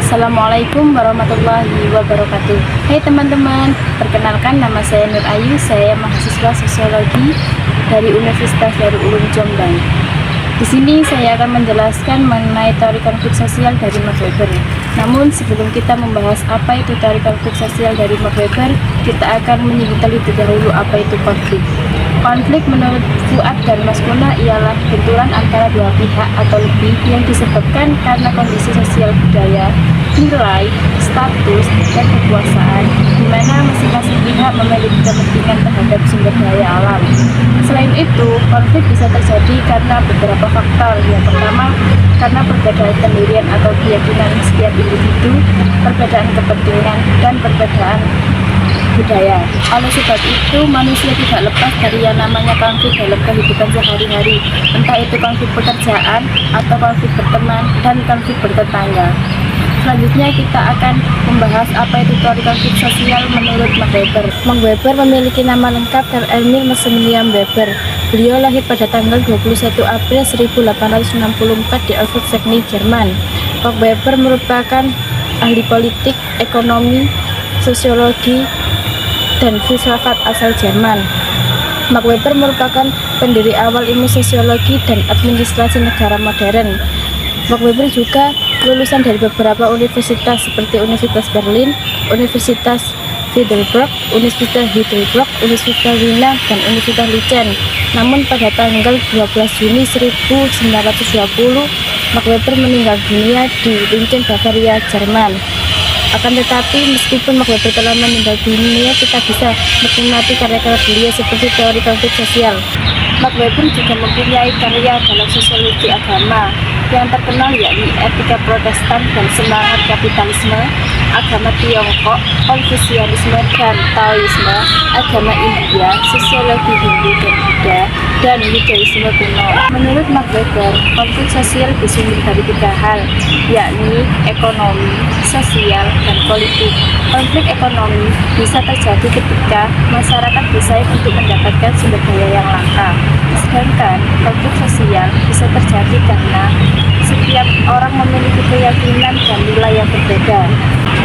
Assalamualaikum warahmatullahi wabarakatuh. Hai teman-teman, perkenalkan nama saya Nur Ayu. Saya mahasiswa sosiologi dari Universitas Darul Ulum Jombang. Di sini saya akan menjelaskan mengenai teori konflik sosial dari Max Weber. Namun sebelum kita membahas apa itu teori konflik sosial dari Max Weber, kita akan menyebut terlebih dahulu apa itu konflik. Konflik menurut Fuad dan Mas Kuna ialah benturan antara dua pihak atau lebih yang disebabkan karena kondisi sosial budaya, nilai, status, dan kekuasaan, di mana masing-masing pihak memiliki kepentingan terhadap sumber daya alam. Selain itu, konflik bisa terjadi karena beberapa faktor. Yang pertama, karena perbedaan pendirian atau keyakinan setiap individu, perbedaan kepentingan, dan perbedaan budaya. Oleh sebab itu, manusia tidak lepas dari yang namanya konflik dalam kehidupan sehari-hari, entah itu konflik pekerjaan atau konflik berteman dan konflik bertetangga. Selanjutnya kita akan membahas apa itu teori konflik sosial menurut Max Weber. Max Weber memiliki nama lengkap Karl Emil Maximilian Weber. Beliau lahir pada tanggal 21 April 1864 di Erfurt-Saxony, Jerman. Max Weber merupakan ahli politik, ekonomi, sosiologi, dan filsafat asal Jerman. Max Weber merupakan pendiri awal ilmu sosiologi dan administrasi negara modern. Max Weber juga lulusan dari beberapa universitas seperti Universitas Berlin, Universitas Heidelberg, Universitas Heidelberg, Universitas Wina, dan Universitas Licen. Namun pada tanggal 12 Juni 1920, Max Weber meninggal dunia di Lincoln, Bavaria, Jerman. Akan tetapi, meskipun Max Weber telah meninggal dunia, kita bisa menikmati karya-karya beliau seperti teori konflik sosial. Max Weber juga mempunyai karya dalam sosiologi agama yang terkenal, yakni Etika Protestan dan Semangat Kapitalisme, Agama Tiongkok, Konfusianisme dan Taoisme, Agama India, Sosiologi Hindu dan Buddha, dan Budaisme kuno. Menurut Max Weber, konflik sosial bersumber dari tiga hal, yakni ekonomi, sosial, dan politik. Konflik ekonomi bisa terjadi ketika masyarakat bersaing untuk mendapatkan sumber daya yang langka. Sedangkan konflik sosial bisa terjadi karena setiap orang memiliki keyakinan dan nilai yang berbeda.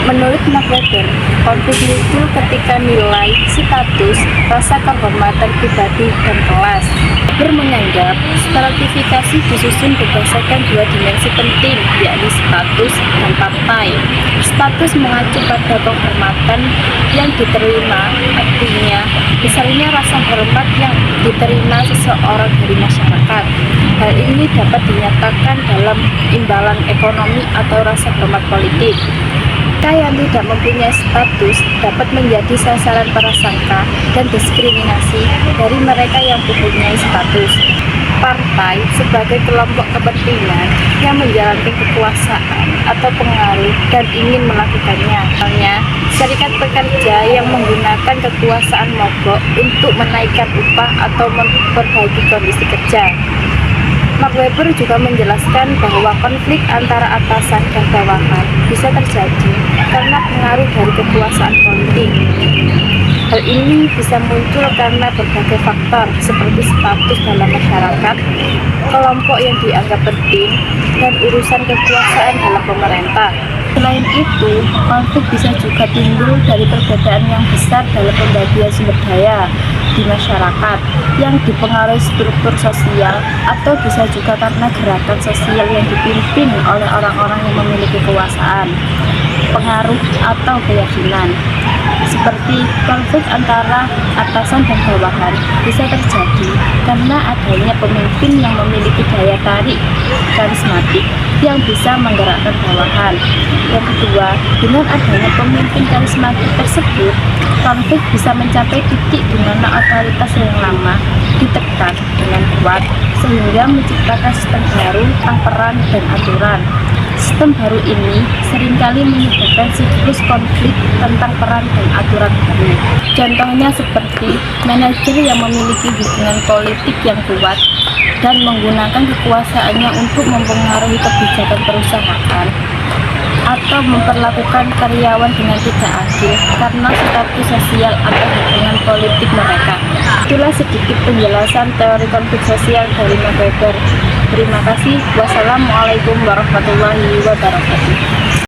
Menurut Max Weber, konflik muncul ketika nilai, status, rasa kehormatan pribadi, dan kelas. Weber menganggap stratifikasi disusun berdasarkan dua dimensi penting, yakni status dan partai. Status mengacu pada kehormatan yang diterima, artinya misalnya rasa hormat yang diterima seseorang dari masyarakat. Hal ini dapat dinyatakan dalam imbalan ekonomi atau rasa hormat politik. Mereka yang tidak mempunyai status dapat menjadi sasaran prasangka dan diskriminasi dari mereka yang mempunyai status. Partai sebagai kelompok kepentingan yang menjalankan kekuasaan atau pengaruh dan ingin melakukannya. Misalnya, serikat pekerja yang menggunakan kekuasaan mogok untuk menaikkan upah atau memperbaiki kondisi kerja. Max Weber juga menjelaskan bahwa konflik antara atasan dan bawahan bisa terjadi karena pengaruh dari kekuasaan politik. Hal ini bisa muncul karena berbagai faktor seperti status dalam masyarakat, kelompok yang dianggap penting, dan urusan kekuasaan dalam pemerintah. Selain itu, konflik bisa juga timbul dari perbedaan yang besar dalam pembagian sumber daya di masyarakat yang dipengaruhi struktur sosial, atau bisa juga karena gerakan sosial yang dipimpin oleh orang-orang yang memiliki kekuasaan, pengaruh, atau keyakinan. Seperti konflik antara atasan dan bawahan bisa terjadi karena adanya pemimpin yang memiliki daya tarik karismatik yang bisa menggerakkan bawahan. Yang kedua, dengan adanya pemimpin karismatik tersebut, konflik bisa mencapai titik di mana otoritas yang lama ditekan dengan kuat sehingga menciptakan sistem baru tentang peran dan aturan. Sistem baru ini seringkali menyebabkan siklus konflik tentang peran dan aturan baru. Contohnya seperti manajer yang memiliki hubungan politik yang kuat dan menggunakan kekuasaannya untuk mempengaruhi kebijakan perusahaan, atau memperlakukan karyawan dengan tidak adil karena status sosial atau hubungan politik mereka. Itulah sedikit penjelasan teori konflik sosial dari Max Weber. Terima kasih. Wassalamualaikum warahmatullahi wabarakatuh.